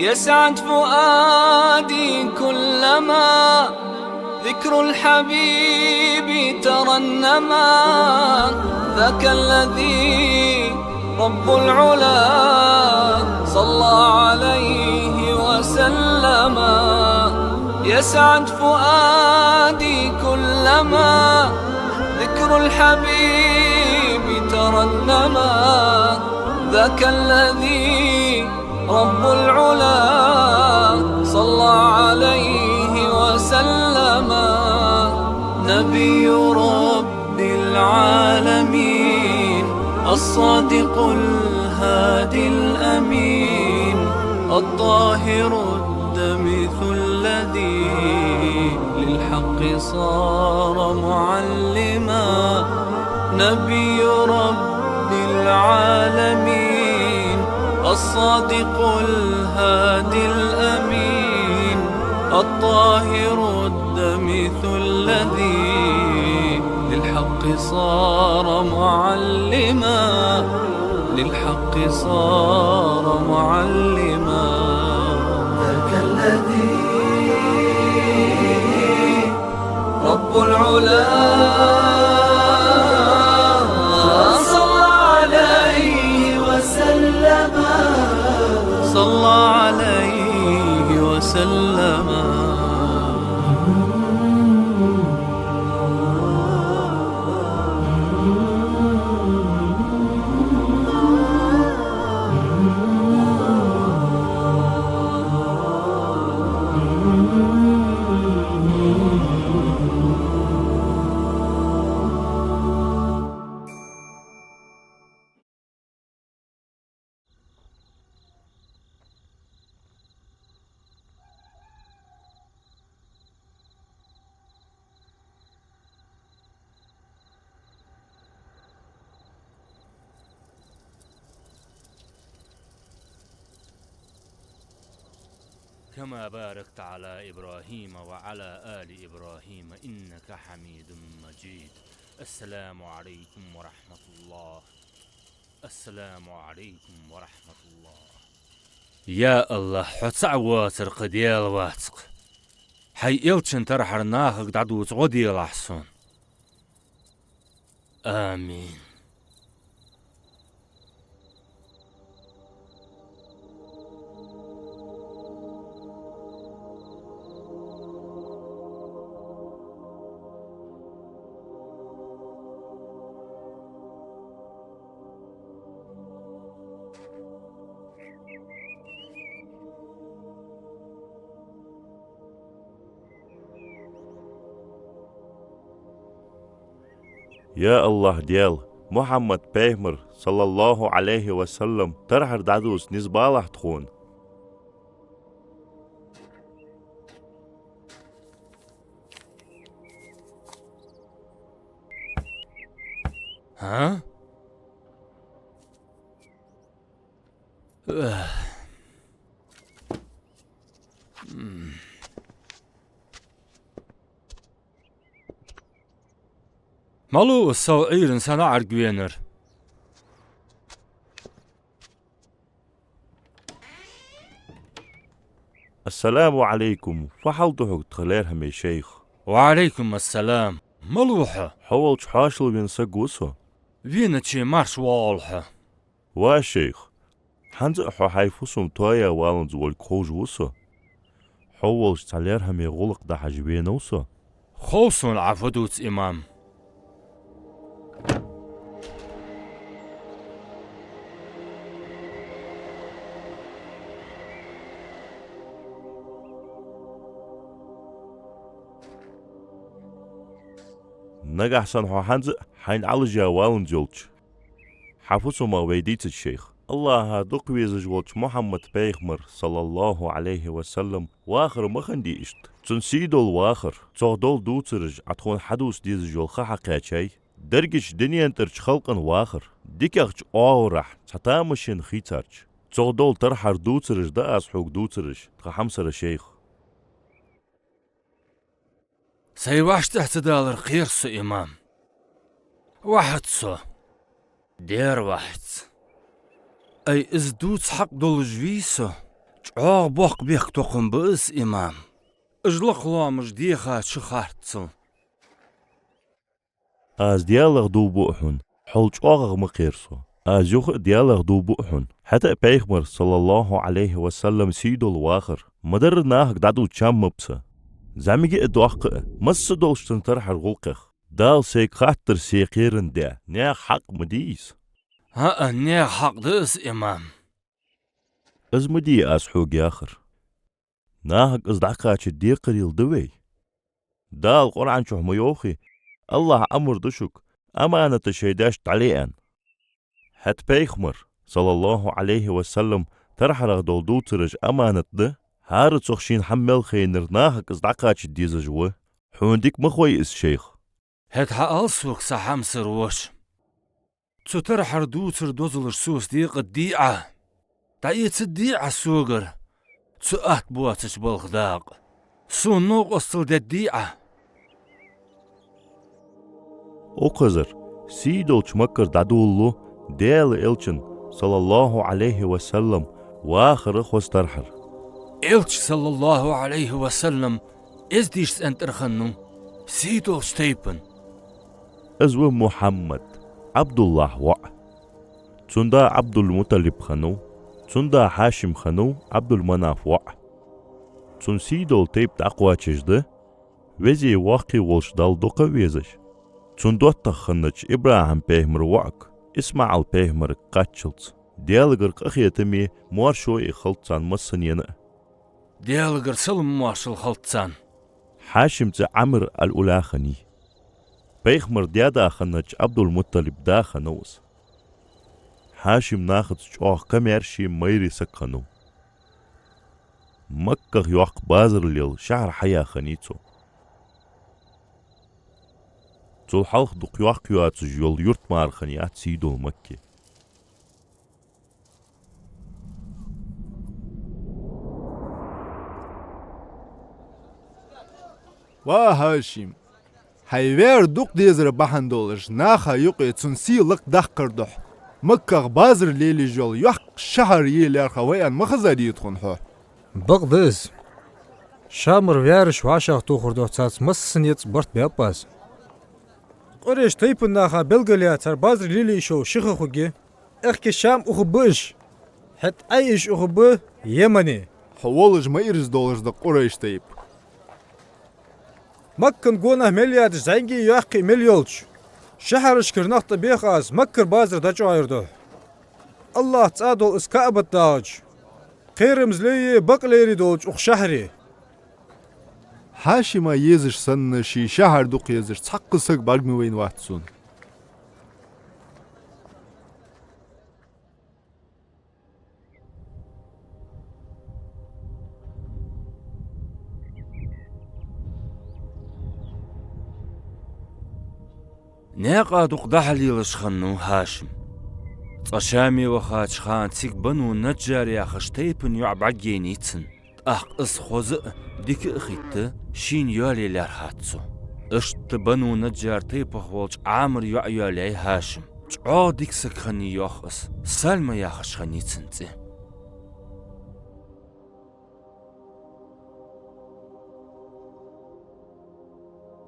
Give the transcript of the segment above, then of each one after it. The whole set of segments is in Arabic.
يسعد فؤادي كلما ذكر الحبيب ترنما. ذاك الذي رب العلا صلى عليه وسلم. يسعد فؤادي كلما ذكر الحبيب ترنما. ذاك الذي رب العلا صلى عليه وسلم. نبي رب العالمين الصادق الهادي الأمين الطاهر الدمث الذي للحق صار معلما. نبي رب العالمين الصادق الهادي الأمين الطاهر الدمث الذي للحق صار معلما. للحق صار معلما. ذاك الذي رب العلا صلى عليه وسلم. صلى عليه وسلم. كما باركت على إبراهيم وعلى آل إبراهيم إنك حميد مجيد. السلام عليكم ورحمة الله. السلام عليكم ورحمة الله. يا الله حتسع واتر قديال واتق حي إلتشن ترحر ناخق دعدوت غديل أحسن. آمين. يا الله ديال محمد بيغمر صلى الله عليه وسلم ترحر دعدوس نزبالح تخون. ها؟ مالو الصغير إنسان عرقوينر. السلام عليكم فحلتو تخليرهم يا شيخ. وعليكم السلام. ملوحة حولش حاشل بين سقوسو فينتشي مارش والحة. وا شيخ حنز حيفوسم تويا والنز والكوج وسو حولش تخليرهم يغلق ده حجبينوسو. خوصن عفدوت إمام. نجح سنحو حنز حين علجا والنز يولش حفوسو ما ويديت الشيخ. الله دق ويزجولش محمد بيغمر صلى الله عليه وسلم واخر مخندي اشت تنسيدول واخر تودول دوترج عتخون حدوس ديزجول خحقاتشي درجش دنيا انترج خلقن واخر ديكاخش اورح تتامشين خيتارج تودول ترحر دوترج داس حوق دوترج تخمسر الشيخ. سيواش تحت دالر قيرسو إمام. واحد سو دير واحد أي إزدوت حق دول جويسو بوق بيخ توقن بس إمام اجلق لامش ديخا شخارتسل از ديالغ دو بوحن حلج أغغ مقيرسو از يخ ديالغ دو بوحن حتى بيغمر صلى الله عليه وسلم سيدو الواخر مدر ناهك دادو چام مبسا زميجي ادوحق مس دولشتن ترحر غلقخ دال سيك خاطر سيقيرن دا نيا حق مديس ها نيا حق دس إمام از مدي از حوق آخر ناهك از دعقاتش دي قريل دوي دال قرآن شو ميوخي الله أمر دشك أمانة شيداش تعليقان حت بيخمر صلى الله عليه وسلم ترحر دول دو ترج أمانة ده هارت سخشين حمل خينر ناهك از دعقاتش دي زجوه حونديك مخوي اس شيخ هت حالسوك سحام سروش تو ترحر دوتر دوزلر سوس ديق الديعة تعيت الديعة سوغر تو أهت بواتش بالغداق سو نوق أصل دا الديعة وقزر سيدو چمكر دادولو ديل إلچن صلى الله عليه وسلم واخر خوز ترحر إلش صلى الله عليه وسلم إزديش أنترخنو سيدو ستيبن ازو محمد عبد الله وع تندا عبد المطلب خنو تندا حاشم خنو عبد المناف وع تن سيدو تيب تقوى چجده وزي واقي والش دال دوقا ويزش تندوت خنج إبراهيم بيهمر وعك إسماعيل بيهمر قاتشلت ديالغر قخيتمي موارشوي خلطان مسنين ديالغر سلم موارشل خلطان حاشم عمر الأولاخني بيخمر ديادا خنج عبد المطلب دا خنوس حاشم ناخد شوخ كميرشي ميري سكنو مكة يوق بازر ليل شعر حيا خنيتو تول حلق دق يوق يوات جيول يرت مار خنيات سيدو مكة وهاشم هيوير دوق ديزر بحندولش ناخا يقي تنسي لق دخكردح مكة بازر ليلي جول يوق شهر يلي خويان مخزر يدخن حو بغدز شامر ويارش واشاق توخردو تساس مسسن يتس برت بياباز قريش تيبن ناخا بلغليا تر بازر ليلي شو شيخ خوغي اخكي شام اخبوش حت ايش اخبو يمني حوالج ميرز دولش دا قريش تيب مكن قونا مليار زنجي يحقي مليولش شهر شكر نخط بيخاز مكر بازر داجو عيردو الله تعادل اسكابت داج قيرمز لي بقليري دوج اخ شهري هاشما يزش سن شي شهر دوق يزش تحقسك باقموين واتسون ناقا دوق دحليلش خنو هاشم طشامي وخاش خان تيك بنو نجار يا خشتيبن يعبعجينيتن أخ إسخوزء ديك إخيت شين يالي لارهاتسو اشت بنو نجار تيبخ والج عامر يعيالي هاشم جعو ديك سكخني يوخس سلمى ياخش خنيتن تي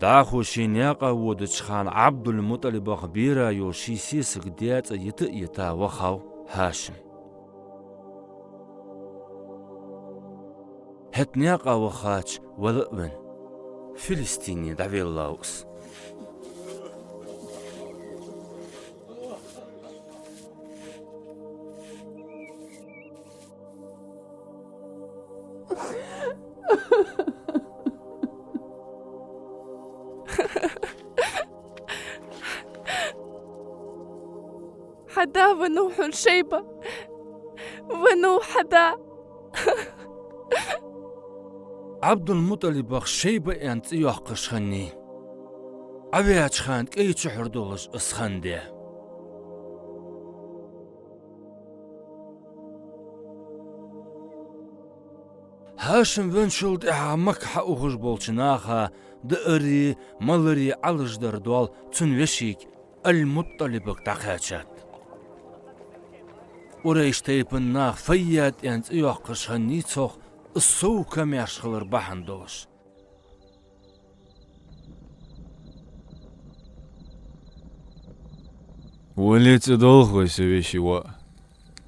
داخو شينياقا ودش خان عبد المطلب خبيرا يوشي سيسك ديات يتا وخاو هاشم هتنياقا وخاتش ولقبن فلسطيني دعوي اللوس حدا ونوح شيبة ونوح حدا عبد المطلب شيبة أنت يحقش خني أبيات خان كي تشحر دولش أسخندي هاشم ونشلد إحامك حقوهش بولشناخا دقري مالري علش دردوال تنوشيك المطلب تقاتشات قريش تيبن ناخ فيات انت يوقش هنيتوخ السو كم يشغل بحن دوش ولي تدوخ يسوي شواء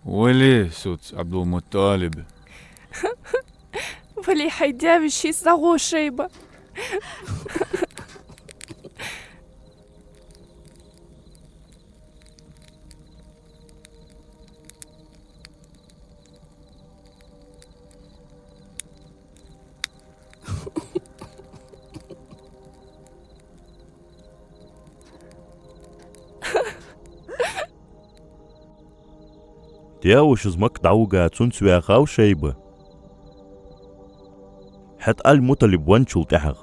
ولي صوت عبد المطالب ولي حيداوي شي صغو شيبة. دياوش زمك دعوغا تنسويا خاو شيبة حت المطلب وانشل تحغ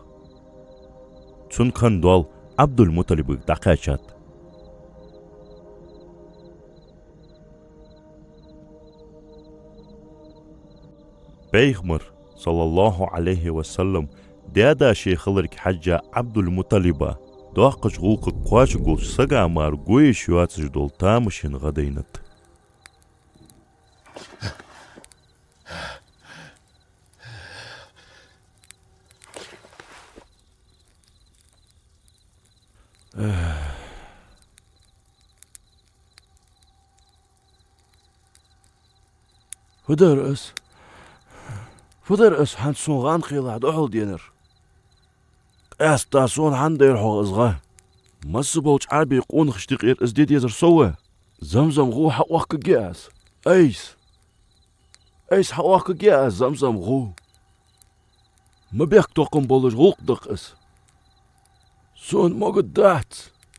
تنكن دول عبد المطلب دقاشات بيغمر صلى الله عليه وسلم دادا شيخ لرك حجة عبد المطلب داقش غوق قواش قول سقا مار قوي شواتش دول تامشين غدينت فدر اس حنسون غان خيلا دحول دينر تاسون حندير حو ازغا مس بوش عربي قون خشتقير ازديد يزر سوى زمزم غو حواك جاس ايس حواك جاس زمزم غو ما بيك توقم بولج غوق دق اس سون موجود دات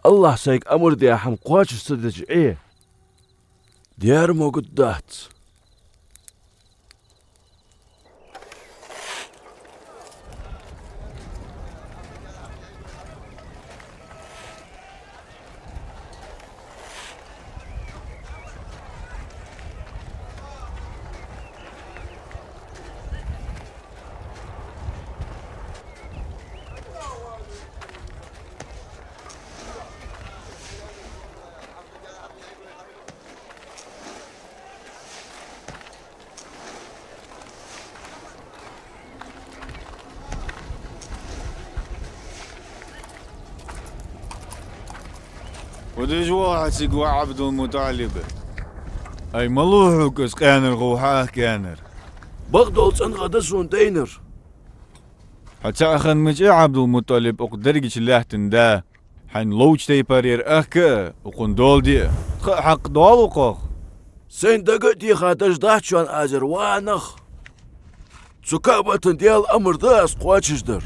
الله سيك امر دي حم قواش استدج ايه ديار موجود دات وديج واحد سيقوى عبد المطالب اي ملوحك اس كانر غوحاه كانر بغدول سنغدسون دينر حتى اخن مجي عبد المطالب اقدرجش لاحتن دا حين لوج تي بارير اخك وقن دول دي حق دول وقوخ سين دقت يخاتش داتشوان ازر وانخ سكابة ديال امر داس قواتش در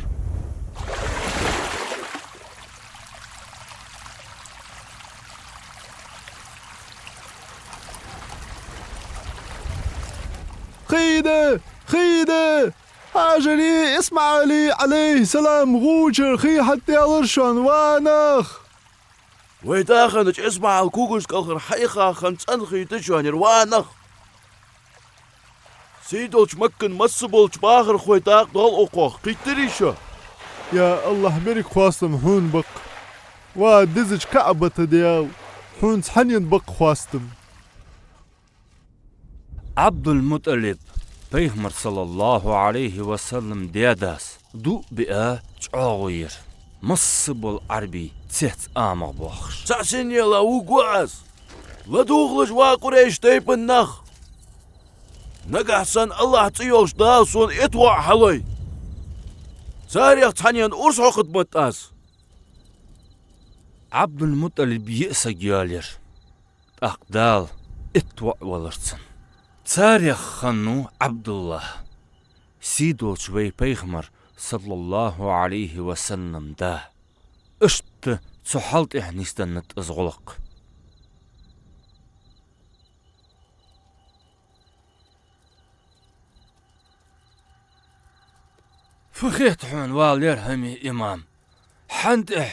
خيدة هاجري اسمع لي عليه سلام غوجر خي حتى يلرشون وانخ ويداخنج اسمع الكوكوش كالخر حيخا خمس انخي تشوان وانخ سيدولش مكن مسبولش باخر خويتاق دول اوقوخ قيتريشا يا الله مريك خواستم هون بق ودزج كعبة دياو هون حنين بق خواستم عبد المطلب بيغمر صلى الله عليه وسلم دياداس دو بقى تعاوير مصب العربي تحت آمغ بوخش ساسين يلا وقواز لا دوغلش واقريش تيب النخ نقحسن الله تيوش داسون اتوع حلي ساريخ تحنين ارس حقد متاس عبد المطلب يأسى جالير أقدال اتوع ولرسن تاريخ خنو عبد الله سيدو شوي بيغمر صلى الله عليه وسلم دا اشت تحلت احنيستنت ازغلق فخيت حون والير همي امام حند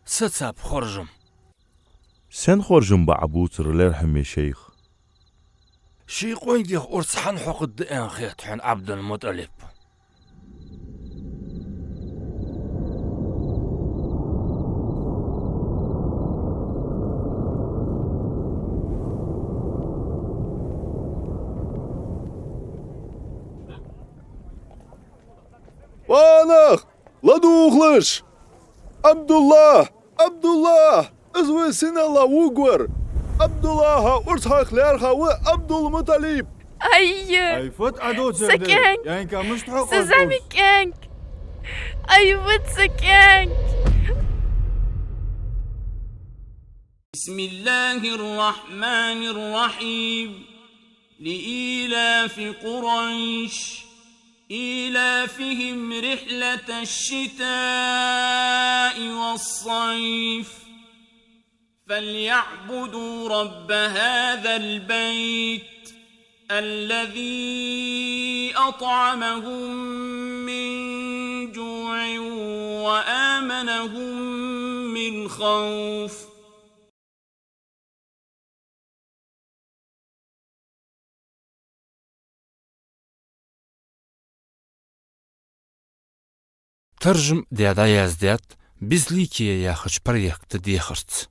ستساب خرجم سن خرجم بعبوتر ليرحم يا شيخ شي قوين ديخ ارسحن حقد دقين خيت حون عبد المطلب وانخ لدوخلش عبد الله ازوي سن الله وقور عبد الله ارتخ لارخا وعبد المطلب أي فوت عدو سكين. يعني كان مستحق سزامي كانك أي وتسكانك. بسم الله الرحمن الرحيم لإيلاف قريش إيلافهم رحلة الشتاء والصيف فليعبدوا رب هذا البيت الذي أطعمهم من جوع وآمنهم من خوف. ترجم ديادا يازديات بزليكي يا خش بريخت ديخرت.